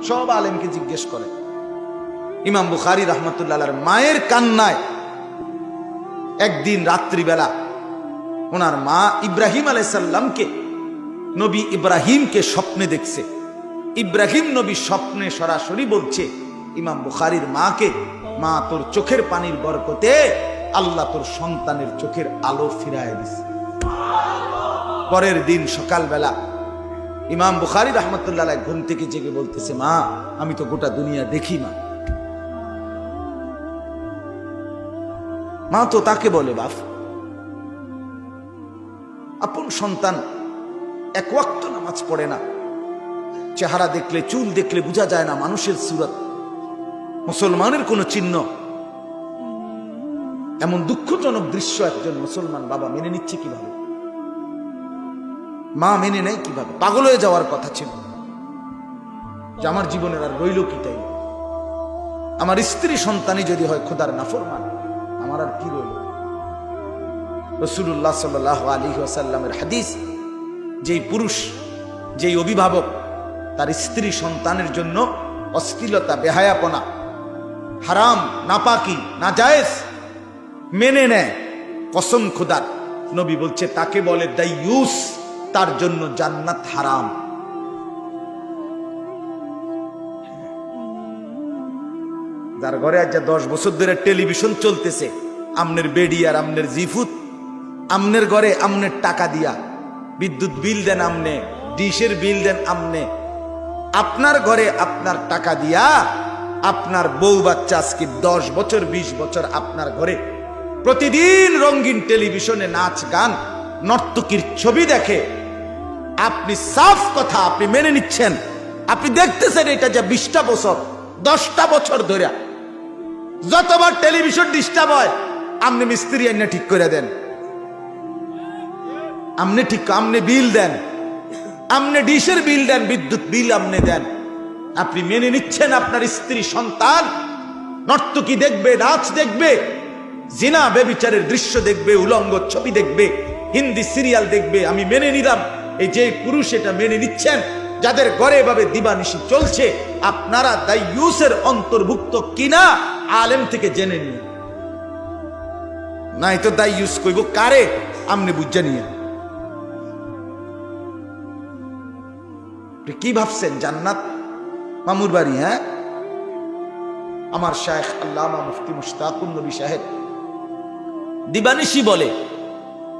সব আলেমকে জিজ্ঞেস করে। ইমাম বুখারী রাহমাতুল্লাহ আলাইহির মায়ের কান্নায় একদিন রাত্রিবেলা ওনার মা ইব্রাহিম আলাইহিস সালামকে, নবী ইব্রাহিমকে স্বপ্নে দেখছে। ইব্রাহিম নবী স্বপ্নে সরাসরি বলছে ইমাম বুখারীর মাকে, মা তোর চোখের পানির বরকতে আল্লাহ তোর সন্তানের চোখের আলো ফিরায় দিছে। পরের দিন সকালবেলা ইমাম বুখারী রাহমাতুল্লাহ আলাইহি ঘুম থেকে জেগে বলতেছে, মা আমি তো গোটা দুনিয়া দেখি না। মা তো তাকে বলে, বাপ আপন সন্তান এক ওয়াক্ত নামাজ পড়ে না, চেহারা দেখলে চুল দেখলে বোঝা যায় না মানুষের সুরত, মুসলমানের কোন চিহ্ন। এমন দুঃখজনক দৃশ্য একজন মুসলমান বাবা মেনে নিচ্ছে কিভাবে, মা মেনে নেয় কিভাবে? পাগল হয়ে যাওয়ার কথা ছিল যে আমার জীবনের আর রইল কি তাই, আমার স্ত্রী সন্তানই যদি হয় খোদার নাফরমান, আমার আর কি রইল? রাসূলুল্লাহ সাল্লাল্লাহু আলাইহি ওয়াসাল্লামের হাদিস, যেই পুরুষ যেই অভিভাবক তার স্ত্রী সন্তানের জন্য অশ্লীলতা, বেহায়াপনা, হারাম, নাপাকি, নাজায়েজ মেনে নেয়, কসম খোদার, নবী বলছে তাকে বলে দাইয়ুস, তার জন্য জান্নাত হারাম। যার ঘরে আজ 10 বছর ধরে টেলিভিশন চলতেছে, আমনের বেডি আর আমনের জিফুত, আমনের ঘরে আমনের টাকা দিয়া বিদ্যুৎ বিল দেন আমনে, ডিশের বিল দেন আমনে, আপনার ঘরে আপনার টাকা দিয়া আপনার বউ বাচ্চা আজকে 10 বছর 20 বছর আপনার ঘরে প্রতিদিন রঙিন টেলিভিশনে নাচ গান নর্তকীর ছবি দেখে, আপনি সাফ কথা আপনি মেনে নিচ্ছেন, আপনি দেখতেছেন এটা যে 20টা বছর 10টা বছর ধরে যতবার টেলিভিশন ডিস্টার্ব হয় আপনি মিস্ত্রি আইনা ঠিক করে দেন, আপনি ঠিক আপনি বিল দেন, আপনি ডিশের বিল দেন, বিদ্যুৎ বিল আপনি দেন, আপনি মেনে নিচ্ছেন আপনার স্ত্রী সন্তান নর্তকী দেখবে, নাচ দেখবে, জিনা বেবিচারের দৃশ্য দেখবে, উলঙ্গ ছবি দেখবে, হিন্দি সিরিয়াল দেখবে। আমি মেনে নিলাম, এই যে পুরুষ এটা মেনে নিচ্ছেন, যাদের ঘরে এভাবে দিবানিশি চলছে, আপনারা দাইয়ুসের অন্তর্ভুক্ত কিনা আলেম থেকে জেনে নিন, নাই তো দাইয়ুস কইব কারে আমনে বুঝা নিয়ে। কি ভাবছেন জান্নাত মামুর বাড়ি? হ্যাঁ, আমার শায়েখ আল্লামা মুফতি মুশতাকুন নবী সাহেব দিবানিশি বলে,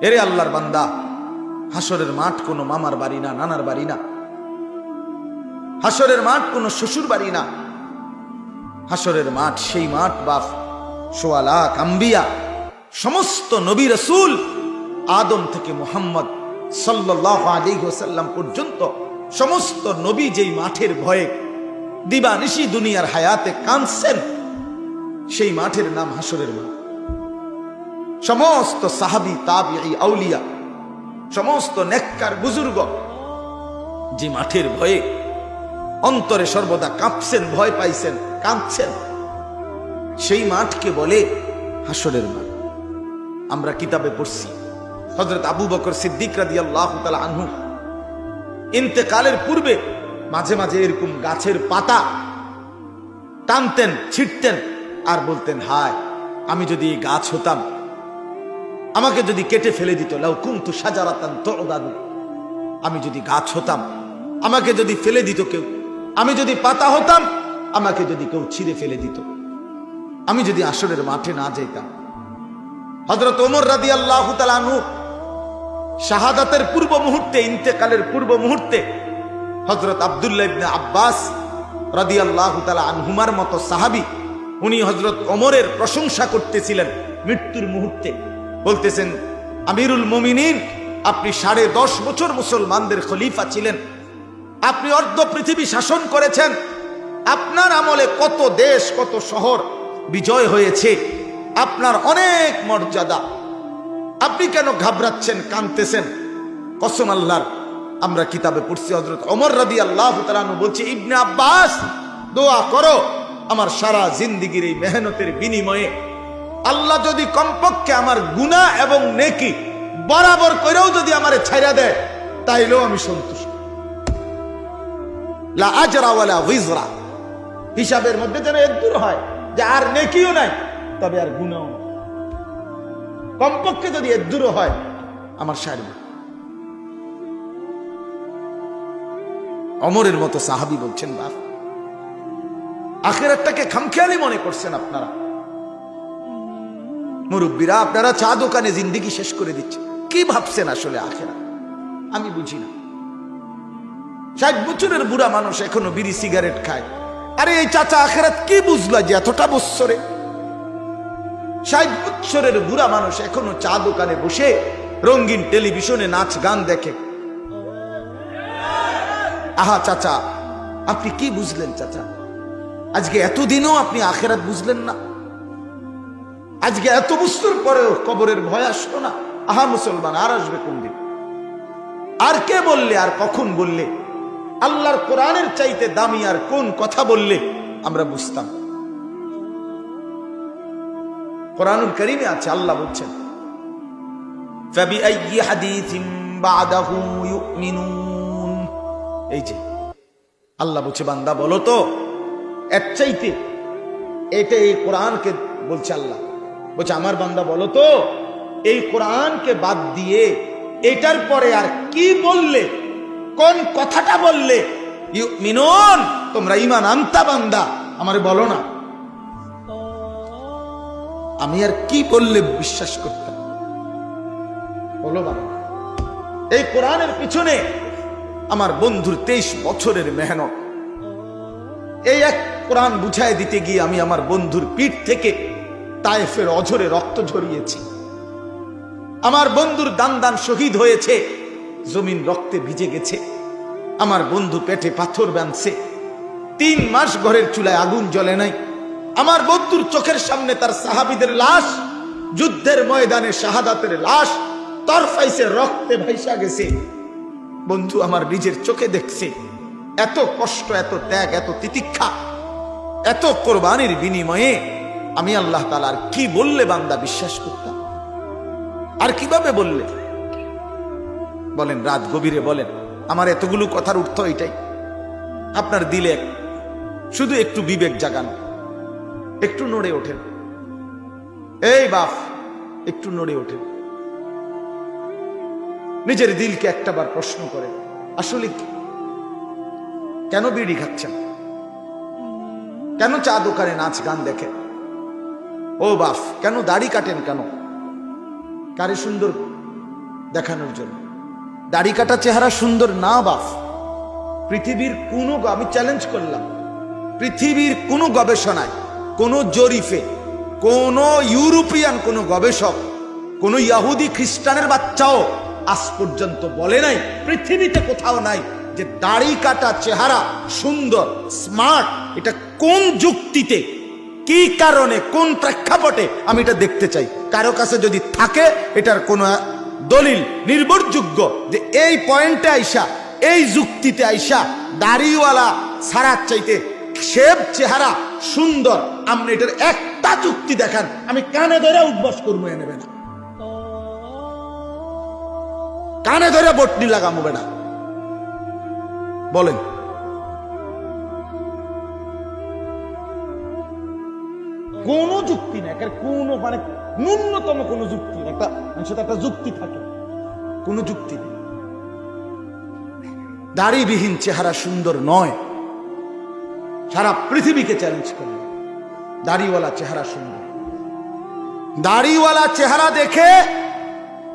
এরে আল্লাহর বান্দা, হাসরের মাঠ কোনো মামার বাড়ি না, নানার বাড়ি না, হাসরের মাঠ কোনো শ্বশুর বাড়ি না, হাসরের মাঠ সেই মাঠ বাপ সোয়া লাখ আম্বিয়া, সমস্ত নবী রাসূল আদম থেকে মুহাম্মদ সাল্লাল্লাহু আলাইহি ওয়াসাল্লাম পর্যন্ত সমস্ত নবী যেই মাঠের ভয়ে দিবানিশি দুনিয়ার হায়াতে কাঁদছেন, সেই মাঠের নাম হাসরের মাঠ। সমস্ত সাহাবী, তাবিঈ, আউলিয়া, সমস্ত নেককার বুজুর্গ যে মাঠের ভয়ে অন্তরে সর্বদা কাঁপছেন, ভয় পাইছেন, কাঁদছেন, সেই মাঠকে বলে হাসরের মাঠ। আমরা কিতাবে পড়ছি হযরত আবু বকর সিদ্দিক রাদিয়াল্লাহু তাআলা আনহু ইন্তেকালের পূর্বে মাঝে মাঝে এরকম গাছের পাতা টানতেন, ছিটতেন আর বলতেন, হায় আমি যদি এই গাছ হতাম, আমাকে যদি কেটে ফেলে দিত, লাউ কুনতু শাজারাতান তু'দাদু, আমি যদি গাছ হতাম, আমাকে যদি ফেলে দিত কেউ, আমি যদি পাতা হতাম, আমাকে যদি কেউ ছিঁড়ে ফেলে দিত, আমি যদি আসরের মাঠে না যেতাম। হযরত ওমর রাদিয়াল্লাহু তাআলা আনহু শাহাদাতের পূর্ব মুহূর্তে, ইন্তেকালের পূর্ব মুহূর্তে হযরত আব্দুল্লাহ ইবনে আব্বাস রাদিয়াল্লাহু তাআলা আনহুমার মতো সাহাবী, উনি হযরত ওমরের প্রশংসা করতেছিলেন মৃত্যুর মুহূর্তে, বলতেছেন, আমিরুল মুমিনিন, আপনি 10.5 বছর মুসলমানদের খলিফা ছিলেন, আপনি অর্ধ পৃথিবী শাসন করেছেন, আপনার আমলে কত দেশ কত শহর বিজয় হয়েছে, আপনার অনেক মর্যাদা, আপনি কেন ঘাবড়াচ্ছেন, কাঁদতেছেন? কসম আল্লাহর, আমরা কিতাবে পড়ছি হযরত ওমর রাদিয়াল্লাহু তাআলা আনহু বলছে, ইবনে আব্বাস দোয়া করো আমার সারা জিন্দেগীর এই মেহনতের বিনিময়ে আল্লাহ যদি কমপক্ষে আমার গুনাহ এবং নেকি বরাবর করেও যদি আমারে ছাইরা দেয়, তাইলেও আমি সন্তুষ্ট। লা আজরা ওয়ালা গিজরা, হিসাবের মধ্যে যেন এত দূর হয় যে আর নেকিও নাই, তবে আর গুনাহও নাই। কমপক্ষে যদি এত দূর হয় আমার সারবে। ওমরের মতো সাহাবী বলছেন, বাপ আখিরাতটাকে খামখেয়ালি মনে করছেন আপনারা মুরব্বীরা, আপনারা চা দোকানে জিন্দেগি শেষ করে দিচ্ছেন। কি ভাবছেন আসলে আখিরাত? আমি বুঝি না। 60 বছরের বুড়া মানুষ এখনো বিড়ি সিগারেট খায়। আরে এই চাচা আখিরাত কি বুঝলা যে এতটা বছরে? 60 বছরের বুড়া মানুষ এখনো চা দোকানে বসে রঙিন টেলিভিশনে নাচ গান দেখে। আহা চাচা, আপনি কি বুঝলেন চাচা? আজকে এতদিনও আপনি আখিরাত বুঝলেন না? আজকে এত বছর পরেও কবরের ভয় আসলো না? আহা মুসলমান, আর আসবে কোন দিন? আর কে বললে, আর কখন বললে আল্লাহর কোরআনের চাইতে দামি আর কোন কথা বললে আমরা বুঝতাম? কোরআনুল কারীমে আছে, আল্লাহ বলছেন ফাবিআইয়ি হাদিসিন বাদাহু ইউমিনুন। এই যে আল্লাহ বলছে, বান্দা বলো তো এর চাইতে, এটা এই কোরআনকে বলছে আল্লাহ বলছে, আমার বান্দা বলো তো এই কোরআনকে বাদ দিয়ে এটার পরে আর কি বললে, কোন কথাটা বললে ইউমিনুন, তোমরা ঈমান আনতা বান্দা, আমারে বলো না আমি আর কি বললে বিশ্বাস করতাম? বলো বাবা। এই কোরআনের পিছনে আমার বন্ধুর 23 বছরের মেহনত। এই এক কোরআন বুঝায় দিতে গিয়ে আমি আমার বন্ধুর পিঠ থেকে তায়েফের অঝরে রক্ত ঝরিয়েছি। আমার বন্ধুর দান দান শহীদ হয়েছে, জমিন রক্তে ভিজে গেছে। আমার বন্ধু পেটে পাথর বাঁধছে, 3 মাস ঘরের চুলায় আগুন জ্বলে নাই। আমার বন্ধুর চোখের সামনে তার সাহাবীদের লাশ, যুদ্ধের ময়দানে শাহাদাতের লাশ তরফাইছে, রক্তে ভাইসা গেছে। বন্ধু আমার নিজের চোখে দেখছে। এত কষ্ট, এত ত্যাগ, এত তিতিক্ষা, এত কোরবানির বিনিময়ে আমি আল্লাহ তাআলা আর কি বললে বান্দা বিশ্বাস করতাম? আর কিভাবে বললে বলেন? রাত গভীরে বলেন। আমার এতগুলো কথার অর্থ এটাই, আপনার দিলে শুধু একটু বিবেক জাগানো, একটু নড়ে ওঠেন। এই বাপ, একটু নড়ে ওঠেন, নিজের দিলকে একটাবার প্রশ্ন করে, আসলে কেন বিড়ি খাচ্ছেন? কেন চা দোকানে নাচ গান দেখেন? ও বাপ, কেন দাড়ি কাটেন? কেন? কারে সুন্দর দেখানোর জন্য? দাড়ি কাটা চেহারা সুন্দর না বাপ। পৃথিবীর কোনো, আমি চ্যালেঞ্জ করলাম, পৃথিবীর কোনো গবেষণায়, কোন জরিফে, কোন ইউরোপিয়ান কোন গবেষক, কোন ইহুদি খ্রিস্টানের বাচ্চাও আজ পর্যন্ত বলে নাই, পৃথিবীতে কোথাও নাই যে দাড়ি কাটা চেহারা সুন্দর, স্মার্ট। এটা কোন যুক্তিতে, কি কারণে, কোন প্রেক্ষাপটে আমি এটা দেখতে চাই। কারো কাছে যদি থাকে এটার কোন দলিল নির্ভরযোগ্য যে এই পয়েন্টে আইসা, এই যুক্তিতে আইসা দাড়িওয়ালা ছাড়ার চাইতে শেভ চেহারা সুন্দর, আপনি এটার একটা যুক্তি দেখান, আমি কানে ধরে উঠবস করবো, এ নেবে না, কানে ধরে বটনি লাগাবো না। বলেন কোন যুক্তি না, কোন মানে ন্যূনতম কোন যুক্তি, একটা মানুষের একটা যুক্তি থাকে, কোন যুক্তি নেই। দাড়িবিহীন চেহারা সুন্দর নয়, সারা পৃথিবীকে চ্যালেঞ্জ করে দাড়িওয়ালা চেহারা সুন্দর। দাড়িওয়ালা চেহারা দেখে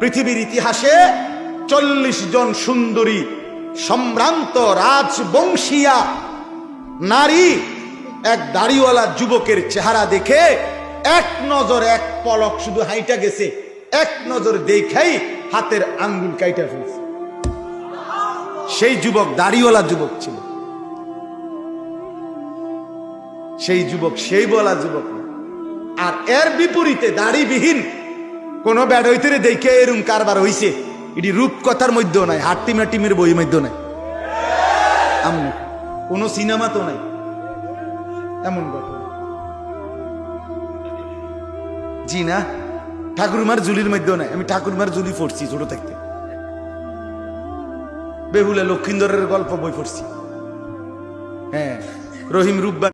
পৃথিবীর ইতিহাসে 40 জন সুন্দরী সম্ভ্রান্ত রাজবংশীয়া নারী এক দাড়িওয়ালা যুবকের চেহারা দেখে এক নজর, এক পলক শুধু হাইটা গেছে, এক নজর দেখাই হাতের আঙ্গুল কাইটা ফেলছে। সেই যুবক দাড়িওয়ালা যুবক ছিল, সেই যুবক সেই বলা যুবক। আর এর বিপরীতে দাড়িবিহীন কোন ব্যাড হইতে দেখে এরম কারবার হইছে, এটি রূপকথার মধ্যেও নাই, হাট্টিমা টিমের বই মধ্যেও নাই, এমন কোন সিনেমা তো নাই, এমন ঘটনা। জি না, ঠাকুরমার জুলির মধ্যেও নাই। আমি ঠাকুরমার জুলি পড়ছি ছোট থাকতে, বেহুলা লক্ষিন্দরের গল্প বই পড়ছি, হ্যাঁ, রহিম রুব্বা